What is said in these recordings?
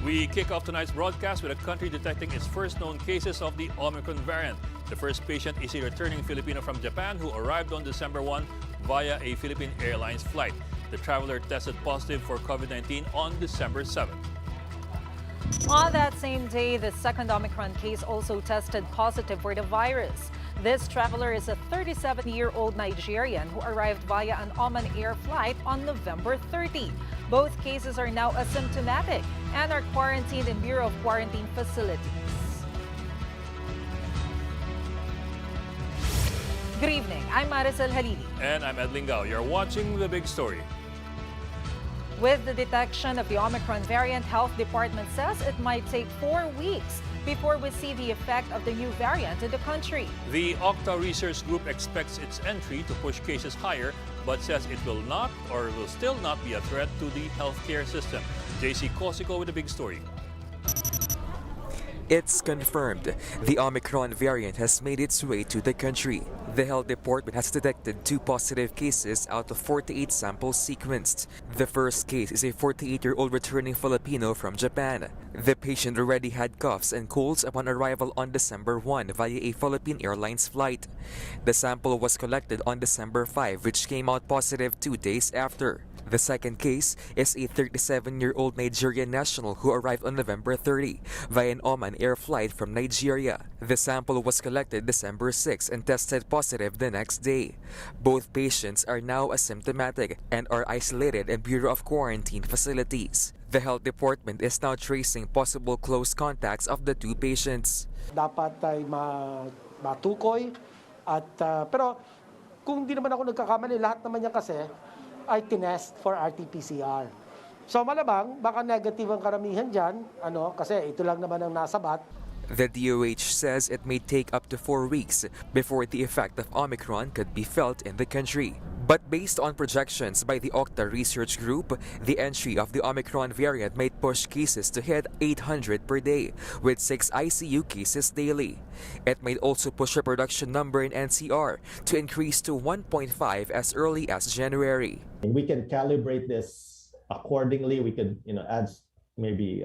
We kick off tonight's broadcast with a country detecting its first known cases of the Omicron variant. The first patient is a returning Filipino from Japan who arrived on December 1 via a Philippine Airlines flight. The traveler tested positive for COVID-19 on December 7. On that same day, the second Omicron case also tested positive for the virus. This traveler is a 37-year-old Nigerian who arrived via an Oman Air flight on November 30. Both cases are now asymptomatic and are quarantined in Bureau of Quarantine facilities. Good evening, I'm Maricel Halili. And I'm Ed Lingao. You're watching The Big Story. With the detection of the Omicron variant, Health Department says it might take 4 weeks before we see the effect of the new variant in the country. The Octa Research Group expects its entry to push cases higher, but says it will not or will still not be a threat to the healthcare system. JC Cosico with The Big Story. It's confirmed. The Omicron variant has made its way to the country. The health department has detected 2 positive cases out of 48 samples sequenced. The first case is a 48-year-old returning Filipino from Japan. The patient already had coughs and colds upon arrival on December 1 via a Philippine Airlines flight. The sample was collected on December 5, which came out positive 2 days after. The second case is a 37-year-old Nigerian national who arrived on November 30 via an Oman Air flight from Nigeria. The sample was collected December 6 and tested positive the next day. Both patients are now asymptomatic and are isolated in Bureau of Quarantine facilities. The health department is now tracing possible close contacts of the 2 patients. Dapat ay matukoy at pero kung di naman ako nagkakamali, lahat naman niya kasi ay tinest for RT-PCR. So malabang, baka negative ang karamihan dyan, kasi ito lang naman ang nasabat. The DOH says it may take up to 4 weeks before the effect of Omicron could be felt in the country. But based on projections by the Octa Research Group, the entry of the Omicron variant might push cases to hit 800 per day, with 6 ICU cases daily. It might also push the production number in NCR to increase to 1.5 as early as January. We can calibrate this accordingly. We could, add maybe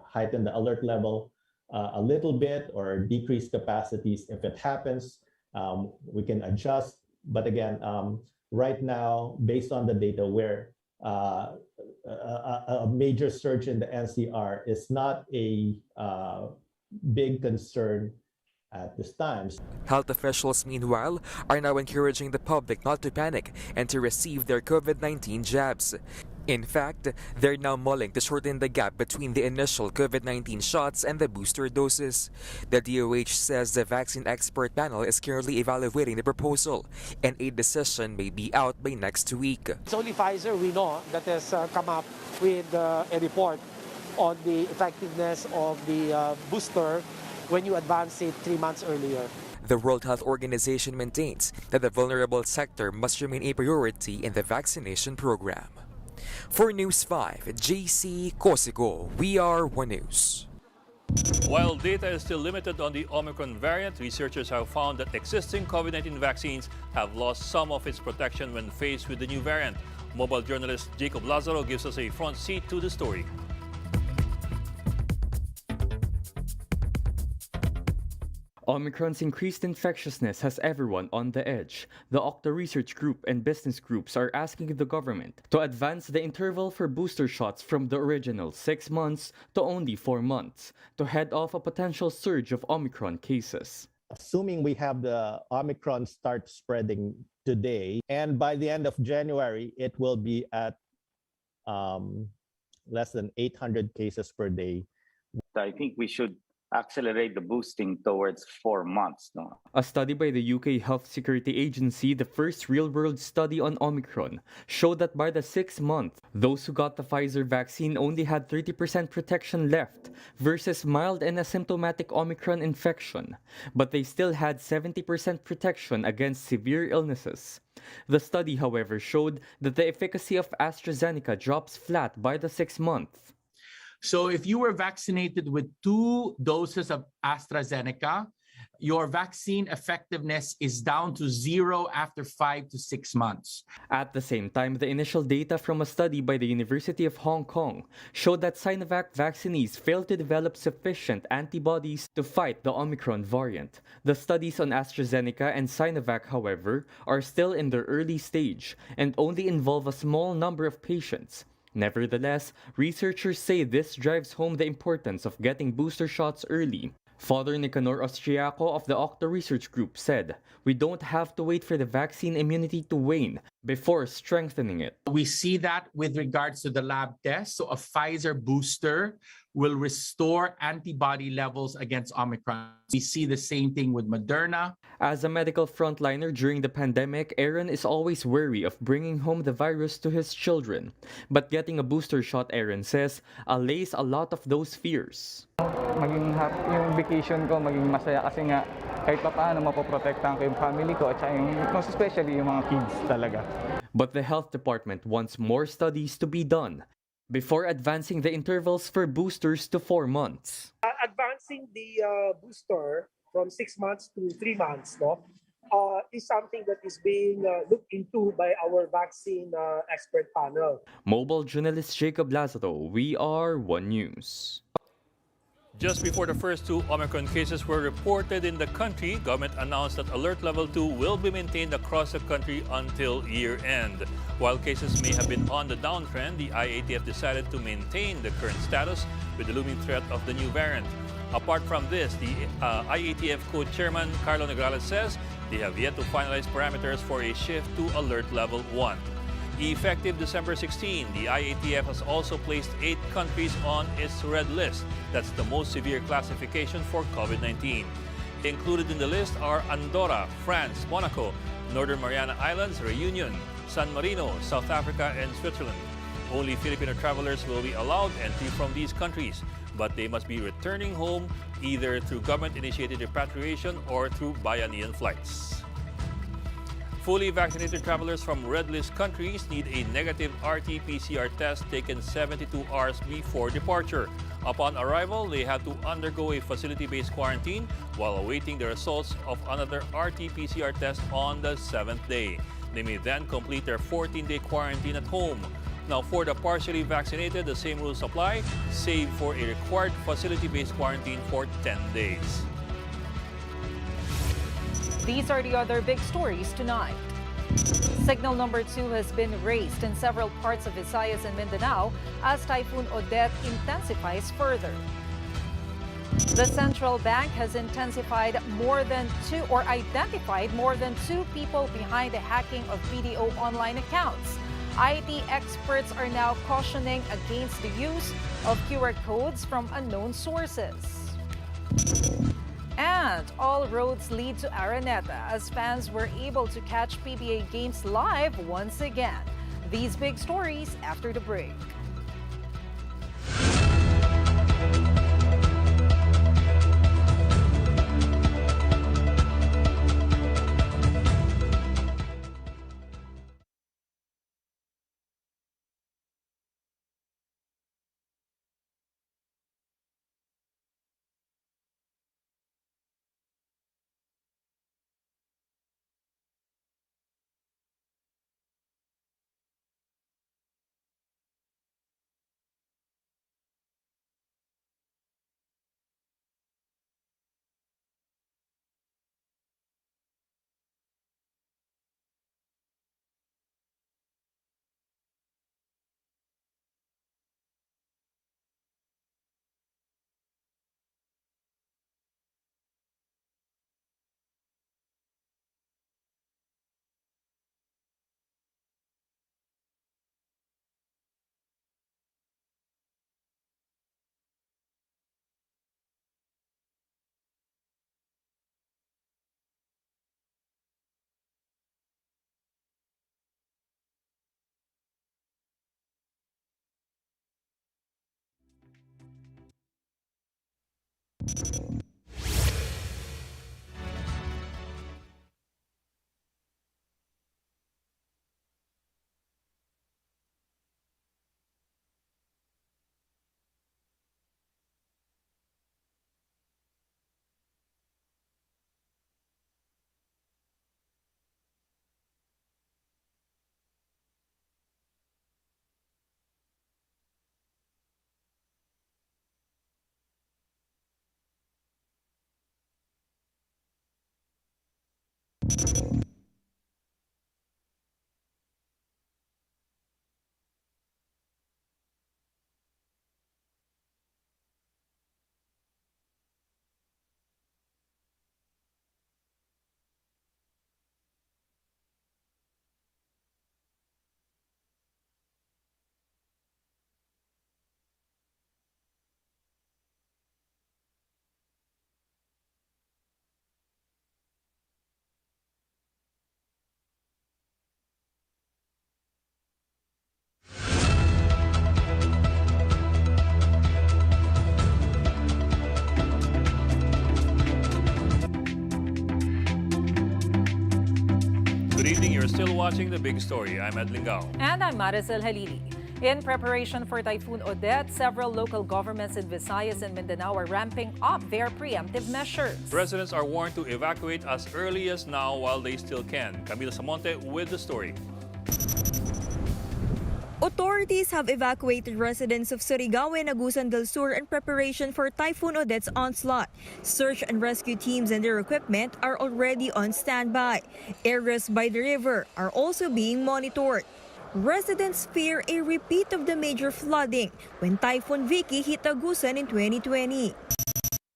heighten the alert level a little bit or decrease capacities if it happens. We can adjust. But again, right now, based on the data, where a major surge in the NCR is not a big concern at this time. Health officials, meanwhile, are now encouraging the public not to panic and to receive their COVID-19 jabs. In fact, they're now mulling to shorten the gap between the initial COVID-19 shots and the booster doses. The DOH says the vaccine expert panel is currently evaluating the proposal, and a decision may be out by next week. It's only Pfizer we know that has come up with a report on the effectiveness of the booster when you advance it 3 months earlier. The World Health Organization maintains that the vulnerable sector must remain a priority in the vaccination program. For News 5, JC Cosico, We Are One News. While data is still limited on the Omicron variant, researchers have found that existing COVID-19 vaccines have lost some of its protection when faced with the new variant. Mobile journalist Jacob Lazaro gives us a front seat to the story. Omicron's increased infectiousness has everyone on the edge. The Octa Research Group and business groups are asking the government to advance the interval for booster shots from the original 6 months to only 4 months to head off a potential surge of Omicron cases. Assuming we have the Omicron start spreading today, and by the end of January, it will be at less than 800 cases per day. I think we should accelerate the boosting towards 4 months. No? A study by the UK Health Security Agency, the first real-world study on Omicron, showed that by the 6th month, those who got the Pfizer vaccine only had 30% protection left versus mild and asymptomatic Omicron infection, but they still had 70% protection against severe illnesses. The study, however, showed that the efficacy of AstraZeneca drops flat by the 6th month. So if you were vaccinated with 2 doses of AstraZeneca your vaccine effectiveness is down to 0 after 5 to 6 months. At the same time, the initial data from a study by the University of Hong Kong showed that Sinovac vaccinees failed to develop sufficient antibodies to fight the Omicron variant. The studies on AstraZeneca and Sinovac, however, are still in their early stage and only involve a small number of patients. Nevertheless, researchers say this drives home the importance of getting booster shots early. Father Nicanor Austriaco of the Octa Research Group said, "We don't have to wait for the vaccine immunity to wane before strengthening it." We see that with regards to the lab test. So a Pfizer booster will restore antibody levels against Omicron. We see the same thing with Moderna. As a medical frontliner during the pandemic, Aaron is always wary of bringing home the virus to his children. But getting a booster shot, Aaron says, allays a lot of those fears. Maging yung vacation ko maging masaya kasi nga kahit pa paano mapoprotektahan ko yung family ko at saka yung most especially yung mga kids talaga. But the health department wants more studies to be done before advancing the intervals for boosters to 4 months. Advancing the booster from 6 months to 3 months, is something that is being looked into by our vaccine expert panel. Mobile journalist Jacob Lazaro, we are One News. Just before the first 2 Omicron cases were reported in the country, government announced that Alert Level 2 will be maintained across the country until year-end. While cases may have been on the downtrend, the IATF decided to maintain the current status with the looming threat of the new variant. Apart from this, the IATF co-chairman Carlo Negrales says they have yet to finalize parameters for a shift to Alert Level 1. Effective December 16, the IATF has also placed 8 countries on its red list. That's the most severe classification for COVID-19. Included in the list are Andorra, France, Monaco, Northern Mariana Islands, Reunion, San Marino, South Africa, and Switzerland. Only Filipino travelers will be allowed entry from these countries, but they must be returning home either through government-initiated repatriation or through Bayanihan flights. Fully vaccinated travelers from red list countries need a negative RT-PCR test taken 72 hours before departure. Upon arrival, they have to undergo a facility-based quarantine while awaiting the results of another RT-PCR test on the 7th day. They may then complete their 14-day quarantine at home. Now, for the partially vaccinated, the same rules apply, save for a required facility-based quarantine for 10 days. These are the other big stories tonight. Signal number 2 has been raised in several parts of Visayas and Mindanao as Typhoon Odette intensifies further. The central bank has identified more than 2 people behind the hacking of BDO online accounts. IT experts are now cautioning against the use of QR codes from unknown sources. And all roads lead to Araneta as fans were able to catch PBA games live once again. These big stories after the break. Good evening. You're still watching The Big Story. I'm Ed Lingao. And I'm Maricel Halili. In preparation for Typhoon Odette, several local governments in Visayas and Mindanao are ramping up their preemptive measures. Residents are warned to evacuate as early as now while they still can. Camila Samonte with the story. Authorities have evacuated residents of Surigao and Agusan del Sur in preparation for Typhoon Odette's onslaught. Search and rescue teams and their equipment are already on standby. Areas by the river are also being monitored. Residents fear a repeat of the major flooding when Typhoon Vicky hit Agusan in 2020.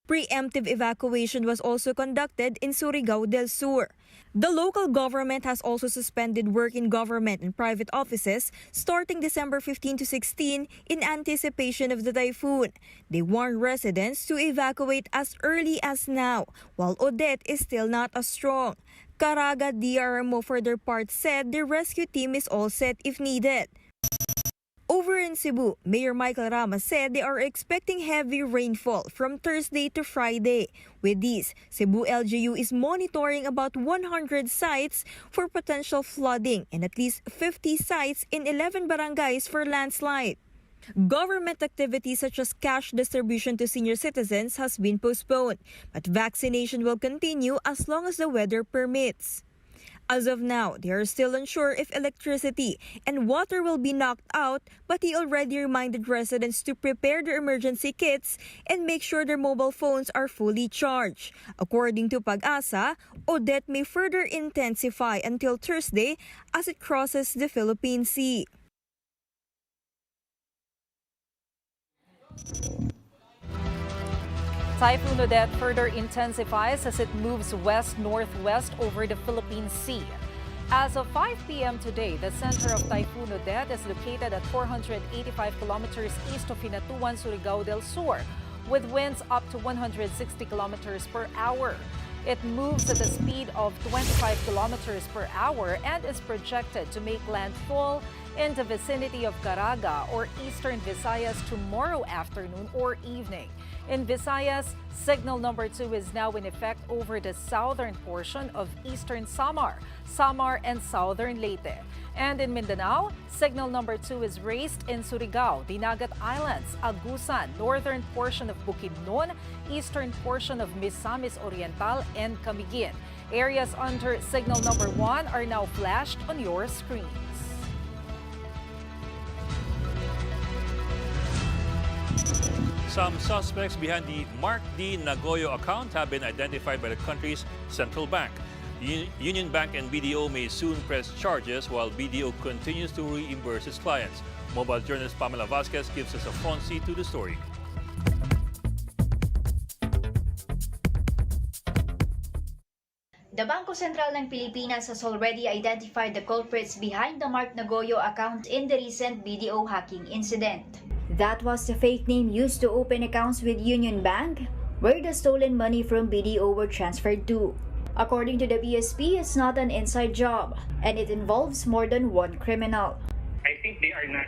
Preemptive evacuation was also conducted in Surigao del Sur. The local government has also suspended work in government and private offices starting December 15 to 16 in anticipation of the typhoon. They warn residents to evacuate as early as now, while Odette is still not as strong. Caraga DRMO for their part said the rescue team is all set if needed. Over in Cebu, Mayor Michael Rama said they are expecting heavy rainfall from Thursday to Friday. With this, Cebu LGU is monitoring about 100 sites for potential flooding and at least 50 sites in 11 barangays for landslide. Government activities such as cash distribution to senior citizens has been postponed, but vaccination will continue as long as the weather permits. As of now, they are still unsure if electricity and water will be knocked out, but he already reminded residents to prepare their emergency kits and make sure their mobile phones are fully charged. According to Pag-asa, Odette may further intensify until Thursday as it crosses the Philippine Sea. Typhoon Odette further intensifies as it moves west-northwest over the Philippine Sea. As of 5 p.m. today, the center of Typhoon Odette is located at 485 kilometers east of Hinatuan, Surigao del Sur, with winds up to 160 kilometers per hour. It moves at a speed of 25 kilometers per hour and is projected to make landfall in the vicinity of Caraga or eastern Visayas tomorrow afternoon or evening. In Visayas, signal number 2 is now in effect over the southern portion of eastern Samar and southern Leyte. And in Mindanao, signal number 2 is raised in Surigao, Dinagat Islands, Agusan, northern portion of Bukidnon, eastern portion of Misamis Oriental, and Camiguin. Areas under signal number 1 are now flashed on your screens. Some suspects behind the Mark D. Nagoyo account have been identified by the country's central bank. Union Bank and BDO may soon press charges while BDO continues to reimburse its clients. Mobile journalist Pamela Vasquez gives us a front seat to the story. The Bangko Sentral ng Pilipinas has already identified the culprits behind the Mark Nagoyo account in the recent BDO hacking incident. That was the fake name used to open accounts with Union Bank, where the stolen money from BDO were transferred to. According to the BSP, it's not an inside job, and it involves more than one criminal. I think they are not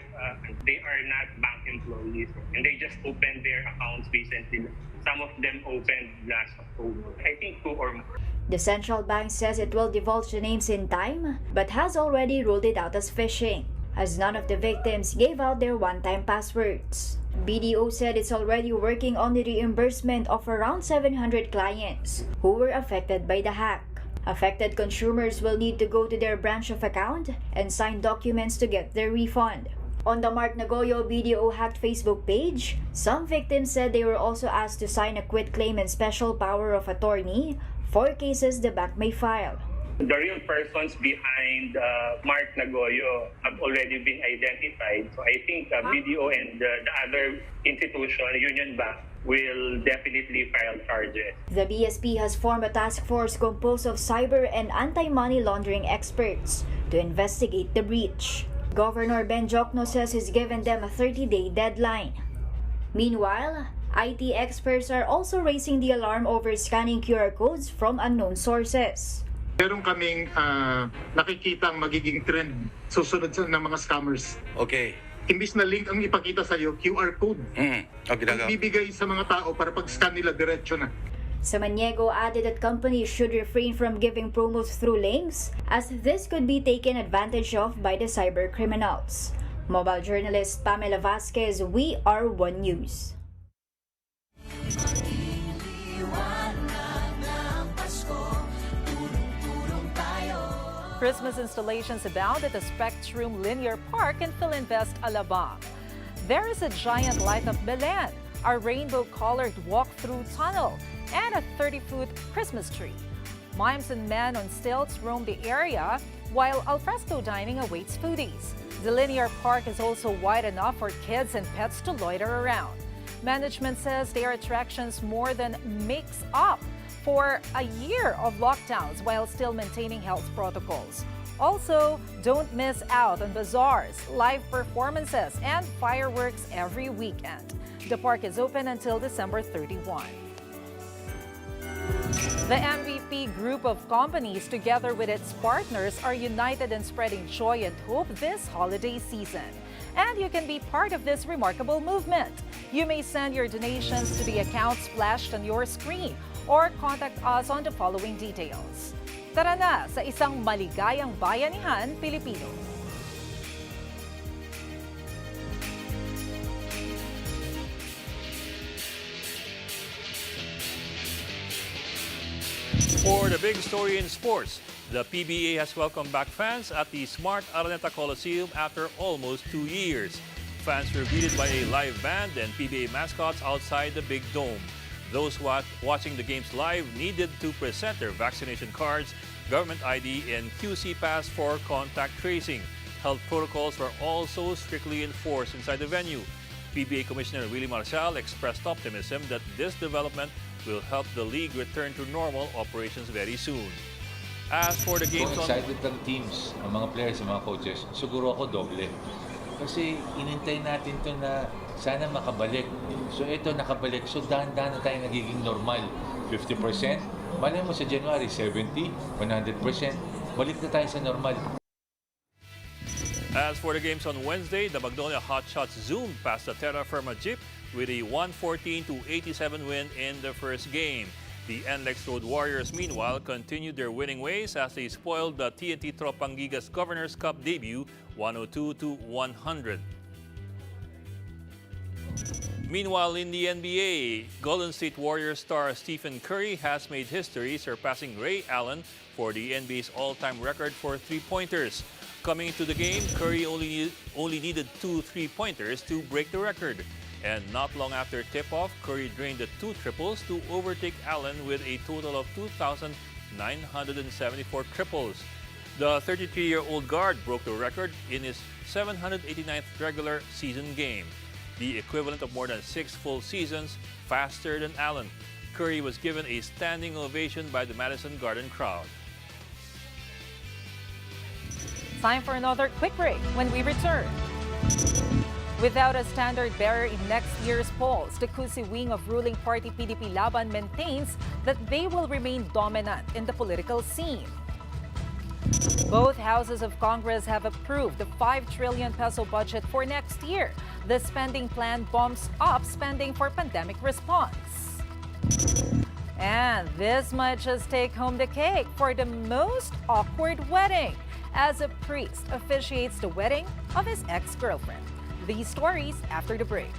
bank employees, and they just opened their accounts recently. Some of them opened last October. I think 2 or more. The central bank says it will divulge the names in time, but has already ruled it out as phishing, as none of the victims gave out their one-time passwords. BDO said it's already working on the reimbursement of around 700 clients who were affected by the hack. Affected consumers will need to go to their branch of account and sign documents to get their refund. On the Mark Nagoyo BDO hacked Facebook page, some victims said they were also asked to sign a quitclaim and special power of attorney for cases the bank may file. The real persons behind Mark Nagoyo have already been identified. So I think BDO and the other institution, Union Bank, will definitely file charges. The BSP has formed a task force composed of cyber and anti-money laundering experts to investigate the breach. Governor Ben Jokno says he's given them a 30-day deadline. Meanwhile, IT experts are also raising the alarm over scanning QR codes from unknown sources. Meron kaming nakikitang magiging trend susunod ng mga scammers. Okay. Imbis na link ang ipakita sa iyo, QR code. Ang bibigay sa mga tao para pag-scan nila diretso na. Samaniego added that companies should refrain from giving promos through links as this could be taken advantage of by the cyber criminals. Mobile journalist Pamela Vasquez, We Are One News. Christmas installations abound at the Spectrum Linear Park in Philinvest, Alabang. There is a giant light-up Belen, a rainbow-colored walk-through tunnel, and a 30-foot Christmas tree. Mimes and men on stilts roam the area, while alfresco dining awaits foodies. The linear park is also wide enough for kids and pets to loiter around. Management says their attractions more than makes up for a year of lockdowns while still maintaining health protocols. Also, don't miss out on bazaars, live performances, and fireworks every weekend. The park is open until December 31. The MVP group of companies, together with its partners, are united in spreading joy and hope this holiday season. And you can be part of this remarkable movement. You may send your donations to the account splashed on your screen or contact us on the following details. Tara na sa isang maligayang bayanihan Pilipino. For the big story in sports, the PBA has welcomed back fans at the Smart Araneta Coliseum after almost 2 years. Fans were greeted by a live band and PBA mascots outside the Big Dome. Those watching the games live needed to present their vaccination cards, government ID, and QC pass for contact tracing. Health protocols were also strictly enforced inside the venue. PBA Commissioner Willie Marcial expressed optimism that this development will help the league return to normal operations very soon. As for the games Kung excited ang teams, ang mga players, ang mga coaches, siguro ako doble. Kasi inintay natin to na sana makabalik. So ito nakabalik. So dahan-dahan na tayo nagiging normal. 50%. Malay mo sa January, 70%, 100%. Balik na tayo sa normal. As for the games on Wednesday, the Magnolia Hotshots zoomed past the Terra Firma Jeep with a 114-87 win in the first game. The NLEX Road Warriors, meanwhile, continued their winning ways as they spoiled the TNT Tropangigas Governors Cup debut 102-100. Meanwhile, in the NBA, Golden State Warriors star Stephen Curry has made history, surpassing Ray Allen for the NBA's all-time record for three-pointers. Coming into the game, Curry only needed 2 three-pointers to break the record. And not long after tip-off, Curry drained the 2 triples to overtake Allen with a total of 2,974 triples. The 33-year-old guard broke the record in his 789th regular season game, the equivalent of more than 6 full seasons faster than Allen. Curry was given a standing ovation by the Madison Garden crowd. Time for another quick break. When we return, without a standard bearer in next year's polls, the Cusi wing of ruling party PDP Laban maintains that they will remain dominant in the political scene. Both houses of Congress have approved the 5 trillion peso budget for next year. The spending plan bumps up spending for pandemic response. And this might just take home the cake for the most awkward wedding, as a priest officiates the wedding of his ex-girlfriend. These stories after the break.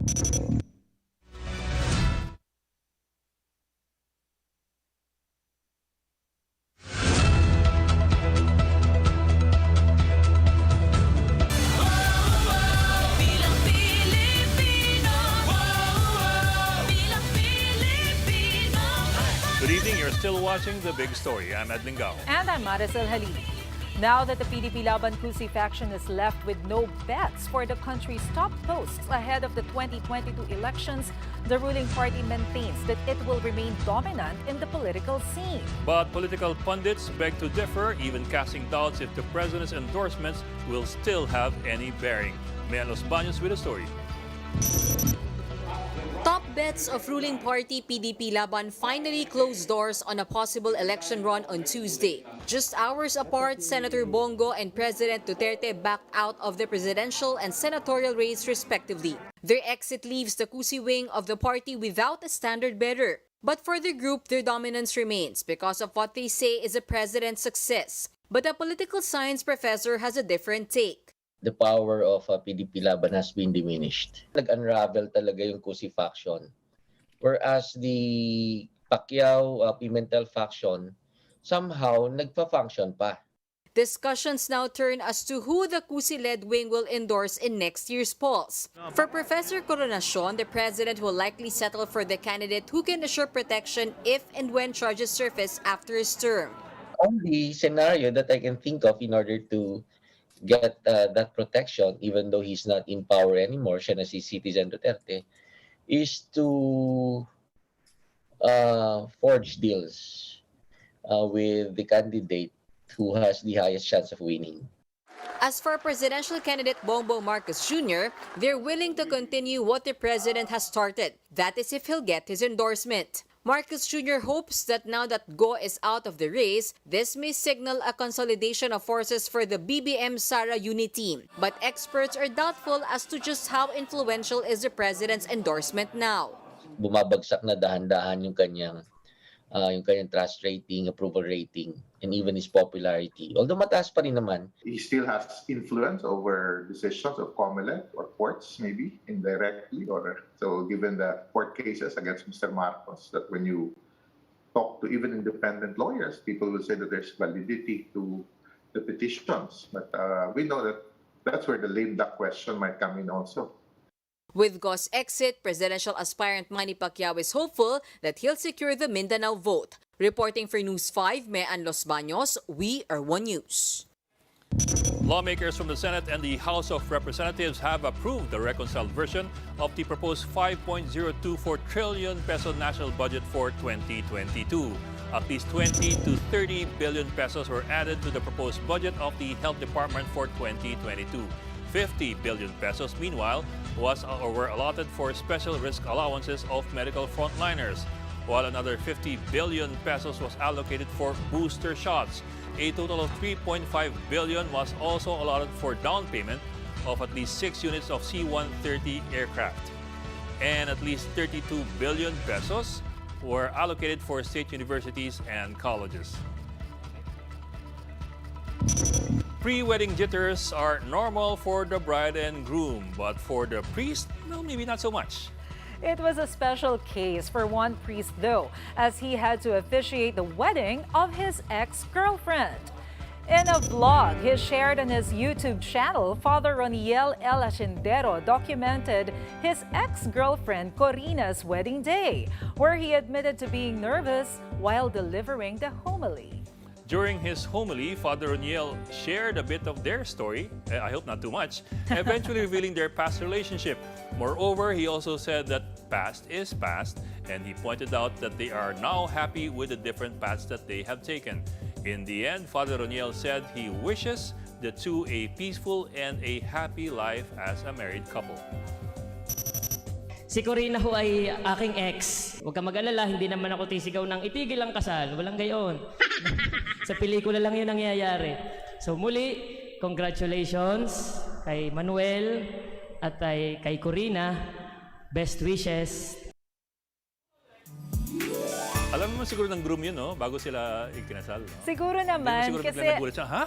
Good evening. You're still watching The Big Story. I'm Edling Gao. And I'm Maricel Halili. Now that the PDP Laban Cusi faction is left with no bets for the country's top posts ahead of the 2022 elections, the ruling party maintains that it will remain dominant in the political scene. But political pundits beg to differ, even casting doubts if the president's endorsements will still have any bearing. Mayan Los Baños with a story. Top bets of ruling party PDP Laban finally closed doors on a possible election run on Tuesday. Just hours apart, Senator Bongo and President Duterte backed out of the presidential and senatorial race respectively. Their exit leaves the Cusi wing of the party without a standard bearer. But for the group, their dominance remains because of what they say is the president's success. But a political science professor has a different take. The power of PDP Laban has been diminished. Nag-unravel talaga yung Cusi faction. Whereas the Pacquiao-Pimentel faction, somehow nagpa-function pa. Discussions now turn as to who the Cusi-led wing will endorse in next year's polls. For Professor Coronacion, the president will likely settle for the candidate who can assure protection if and when charges surface after his term. Only scenario that I can think of in order to get that protection, even though he's not in power anymore, siya na si Citizen Duterte, is to forge deals with the candidate who has the highest chance of winning. As for presidential candidate Bongbong Marcos Jr., they're willing to continue what the president has started. That is if he'll get his endorsement. Marcos Jr. hopes that now that Go is out of the race, this may signal a consolidation of forces for the BBM-Sara unit team. But experts are doubtful as to just how influential is the president's endorsement now. Bumabagsak na dahan-dahan yung kanyang trust rating, approval rating, and even his popularity. Although mataas pa rin naman. He still has influence over decisions of COMELEC or courts, maybe indirectly, or so given the court cases against Mr. Marcos, that when you talk to even independent lawyers, people will say that there's validity to the petitions. But we know that that's where the lame duck question might come in also. With Go's exit, presidential aspirant Manny Pacquiao is hopeful that he'll secure the Mindanao vote. Reporting for News 5, Mayan Los Baños, we are One News. Lawmakers from the Senate and the House of Representatives have approved the reconciled version of the proposed 5.024 trillion peso national budget for 2022. At least 20 to 30 billion pesos were added to the proposed budget of the Health Department for 2022. 50 billion pesos, meanwhile, were allotted for special risk allowances of medical frontliners, while another 50 billion pesos was allocated for booster shots. A total of 3.5 billion was also allotted for down payment of at least 6 units of C-130 aircraft. And at least 32 billion pesos were allocated for state universities and colleges. Pre-wedding jitters are normal for the bride and groom, but for the priest, well, maybe not so much. It was a special case for one priest, though, as he had to officiate the wedding of his ex-girlfriend. In a vlog he shared on his YouTube channel, Father Roniel El Hacendero documented his ex-girlfriend Corina's wedding day, where he admitted to being nervous while delivering the homily. During his homily, Father Roniel shared a bit of their story, I hope not too much, eventually revealing their past relationship. Moreover, he also said that past is past, and he pointed out that they are now happy with the different paths that they have taken. In the end, Father Roniel said he wishes the two a peaceful and a happy life as a married couple. Si Corina ho ay aking ex. Huwag ka mag-alala, hindi naman ako tisigaw ng itigil ang kasal. Walang gayon. Sa pelikula lang yun nangyayari. So muli, congratulations kay Manuel at kay Corina. Best wishes. Alam mo siguro ng groom yun, no? Bago sila ikinasal. No? Siguro naman, siguro kasi siya, ha?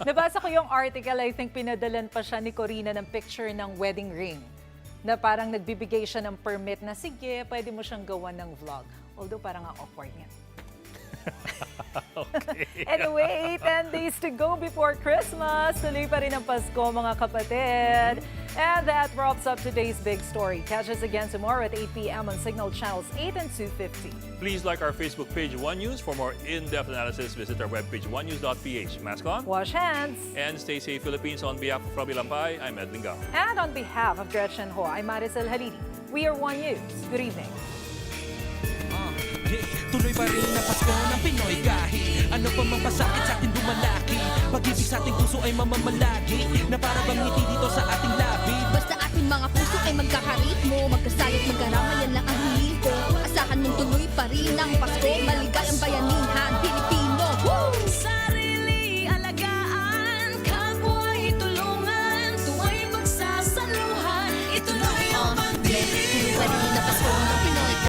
Nabasa ko yung article, I think pinadalan pa siya ni Corina ng picture ng wedding ring. na parang nagbibigay siya ng permit na sige, pwede mo siyang gawan ng vlog. Although parang ang awkward niya. Okay. Anyway, 10 days to go before Christmas. Tuloy pa rin ang Pasko, mga kapatid. And that wraps up today's big story. Catch us again tomorrow at 8 p.m. on Signal Channels 8 and 250. Please like our Facebook page, One News. For more in-depth analysis, visit our webpage, onenews.ph. Mask on. Wash hands. And stay safe, Philippines. On behalf of Robbie Lampay, I'm Ed Lingao. And on behalf of Gretchen Ho, I'm Maricel Halili. We are One News. Good evening. Tuloy pa rin ang Pasko ng Pinoy kahit ano pa mang pasakit sa atin dumalaki. Pag-ibig sa ating puso ay mamamalagi na para bang ngiti dito sa ating labi. Basta ating mga puso ay magkakaritmo, magkasalit, magkarama, yan lang ang